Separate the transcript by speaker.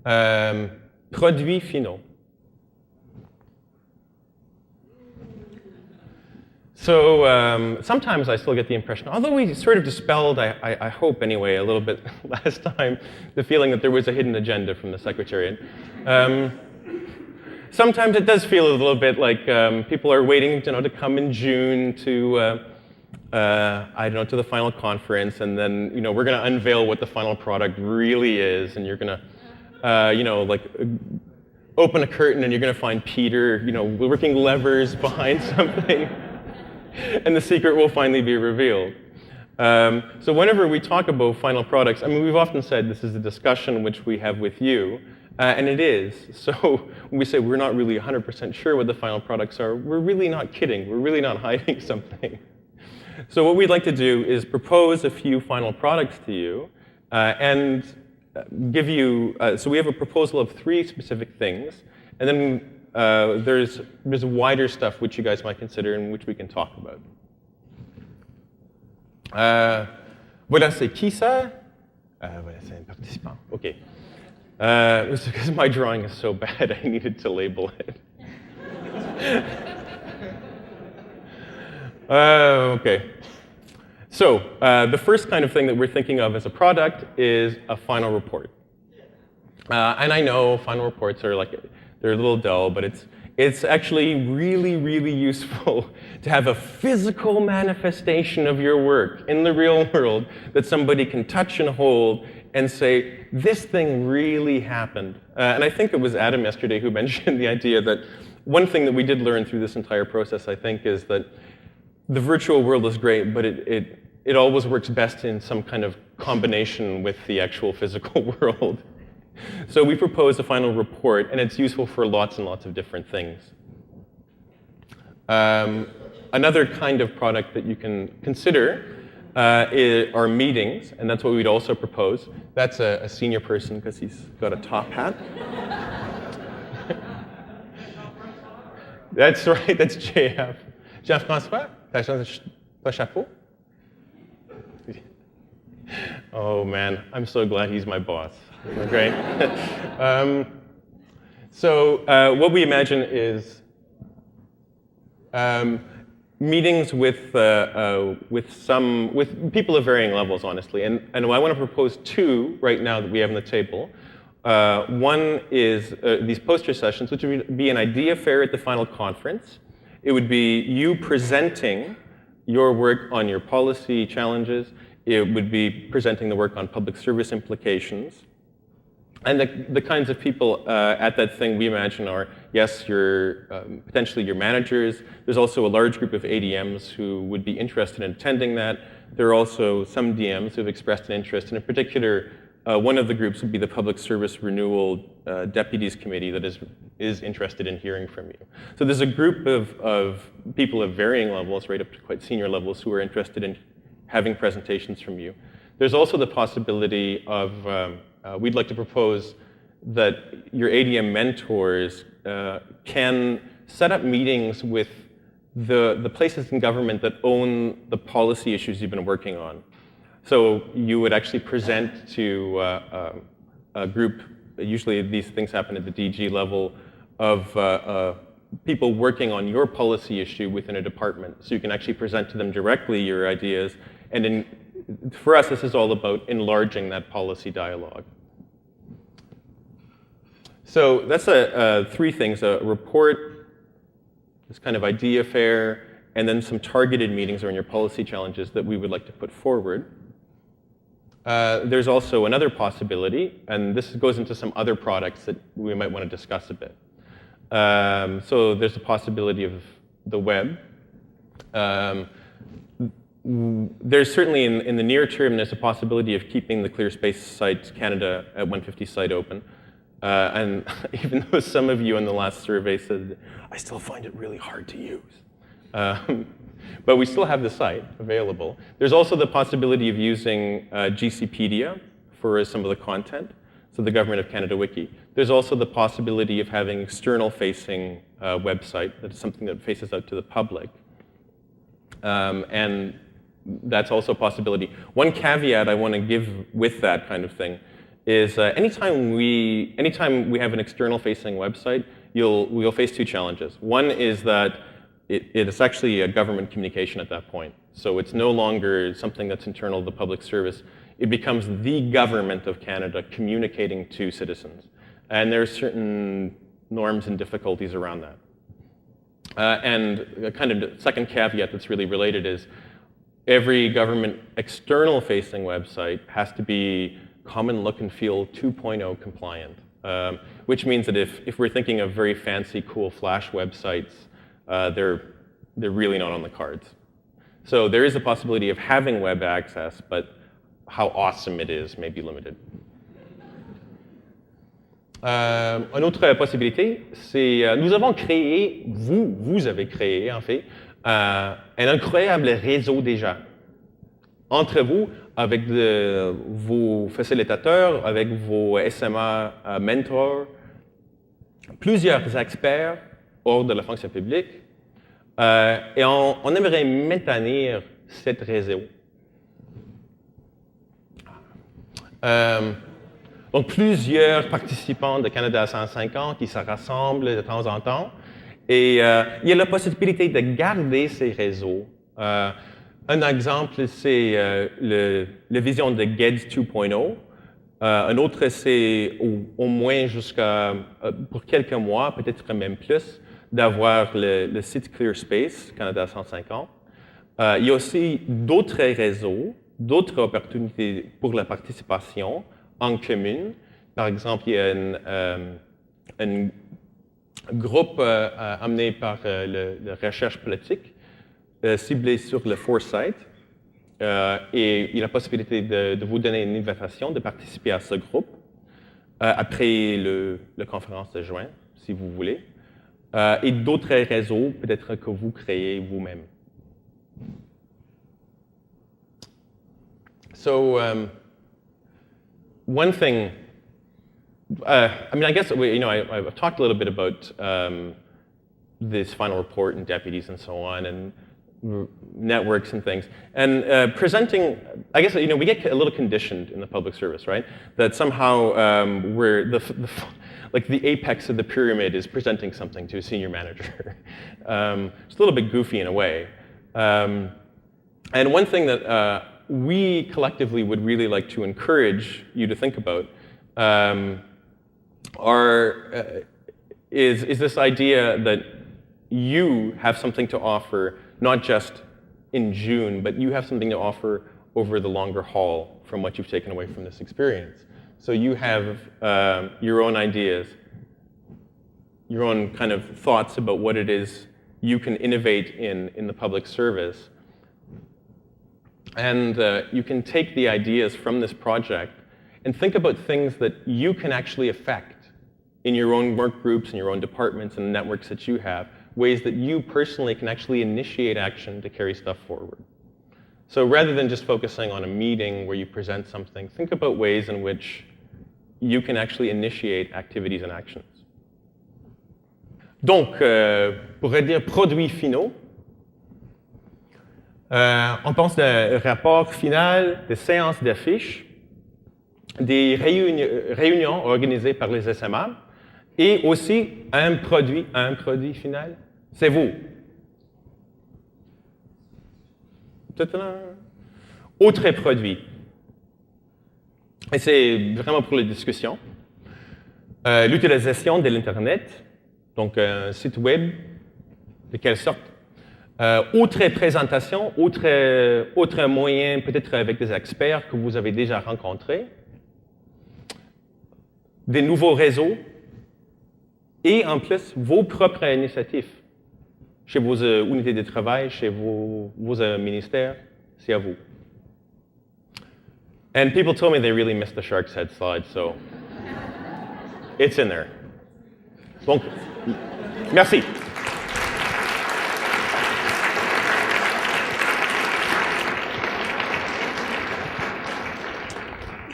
Speaker 1: Produits finaux. So sometimes I still get the impression, although we sort of dispelled, I hope anyway, a little bit last time, the feeling that there was a hidden agenda from the Secretariat. Sometimes it does feel a little bit like people are waiting, to come in June to, I don't know, to the final conference, and then, we're going to unveil what the final product really is, and you're going to, open a curtain, and you're going to find Peter, working levers behind something. And the secret will finally be revealed. So whenever we talk about final products, we've often said this is a discussion which we have with you, and it is. So when we say we're not really 100% sure what the final products are, we're really not kidding. We're really not hiding something. So what we'd like to do is propose a few final products to you, and give you, so we have a proposal of 3 specific things, and then there's wider stuff which you guys might consider and which we can talk about. Voilà, c'est qui ça? Voilà, c'est un participant. OK. It was because my drawing is so bad, I needed to label it. OK. So the first kind of thing that we're thinking of as a product is a final report. And I know final reports are they're a little dull, but it's actually really, really useful to have a physical manifestation of your work in the real world that somebody can touch and hold and say, this thing really happened. And I think it was Adam yesterday who mentioned the idea that one thing that we did learn through this entire process, I think, is that the virtual world is great, but it always works best in some kind of combination with the actual physical world. So we propose a final report, and it's useful for lots and lots of different things. Another kind of product that you can consider are meetings, and that's what we'd also propose. That's a senior person, because he's got a top hat. That's right, that's JF. Jean-François, t'as chapeau? Oh man, I'm so glad he's my boss. Great. So what we imagine is meetings with people of varying levels, honestly. And I want to propose 2 right now that we have on the table. One is these poster sessions, which would be an idea fair at the final conference. It would be you presenting your work on your policy challenges. It would be presenting the work on public service implications. And the kinds of people at that thing we imagine are, yes, potentially your managers. There's also a large group of ADMs who would be interested in attending that. There are also some DMs who have expressed an interest. And in particular, one of the groups would be the Public Service Renewal Deputies Committee that is interested in hearing from you. So there's a group of people of varying levels, right up to quite senior levels, who are interested in having presentations from you. There's also the possibility of we'd like to propose that your ADM mentors can set up meetings with the places in government that own the policy issues you've been working on. So you would actually present to a group, usually these things happen at the DG level, of people working on your policy issue within a department. So you can actually present to them directly your ideas. And for us, this is all about enlarging that policy dialogue. So that's 3 things: a report, this kind of idea fair, and then some targeted meetings on your policy challenges that we would like to put forward. There's also another possibility, and this goes into some other products that we might want to discuss a bit. So there's the possibility of the web. There's certainly, in the near term, there's a possibility of keeping the ClearSpace site Canada at 150 site open. And even though some of you in the last survey said, I still find it really hard to use. But we still have the site available. There's also the possibility of using GCpedia for some of the content, so the Government of Canada Wiki. There's also the possibility of having external-facing website that is something that faces out to the public. And that's also a possibility. One caveat I want to give with that kind of thing is anytime we have an external-facing website, we'll face two challenges. One is that it is actually a government communication at that point. So it's no longer something that's internal to the public service. It becomes the government of Canada communicating to citizens. And there are certain norms and difficulties around that. And a kind of second caveat that's really related is every government external-facing website has to be Common Look and Feel 2.0 compliant, which means that if we're thinking of very fancy, cool Flash websites, they're really not on the cards. So there is a possibility of having web access, but how awesome it is may be limited. Une autre possibilité, c'est nous avons créé, vous avez créé en fait, un incroyable réseau déjà. Entre vous, avec vos facilitateurs, avec vos SMA mentors, plusieurs experts hors de la fonction publique, et on aimerait maintenir ce réseau. Donc, plusieurs participants de Canada 150 qui se rassemblent de temps en temps. Et il y a la possibilité de garder ces réseaux. Un exemple, c'est la vision de GEDS 2.0. Un autre, c'est au moins pour quelques mois, peut-être même plus, d'avoir le site ClearSpace, Canada 150. Il y a aussi d'autres réseaux, d'autres opportunités pour la participation en commune. Par exemple, il y a un groupe amené par la recherche politique, ciblé sur le foresight, et il y a la possibilité de vous donner une invitation de participer à ce groupe après la conférence de juin, si vous voulez, et d'autres réseaux, peut-être que vous créez vous-même. So, one thing, I guess I've talked a little bit about this final report and deputies and so on, and networks and things. And presenting, I guess we get a little conditioned in the public service, right? That somehow we're like the apex of the pyramid is presenting something to a senior manager. It's a little bit goofy in a way. And one thing that we collectively would really like to encourage you to think about is this idea that you have something to offer, not just in June, but you have something to offer over the longer haul from what you've taken away from this experience. So you have your own ideas, your own kind of thoughts about what it is you can innovate in the public service. And you can take the ideas from this project and think about things that you can actually affect in your own work groups, in your own departments, and the networks that you have, ways that you personally can actually initiate action to carry stuff forward. So rather than just focusing on a meeting where you present something, think about ways in which you can actually initiate activities and actions. Donc, pour dire produits finaux, on pense d'un rapport final, des séances d'affiches, des réunions organisées par les SMA, et aussi un produit final. C'est vous. Autre produit. Et c'est vraiment pour les discussions. L'utilisation de l'Internet, donc un site web, de quelle sorte? Autre présentation, autre moyen, peut-être avec des experts que vous avez déjà rencontrés. Des nouveaux réseaux. Et en plus, vos propres initiatives. Chez vos unités de travail, chez vos ministères, c'est à vous. And people told me they really missed the shark's head slide, so it's in there. Donc, merci.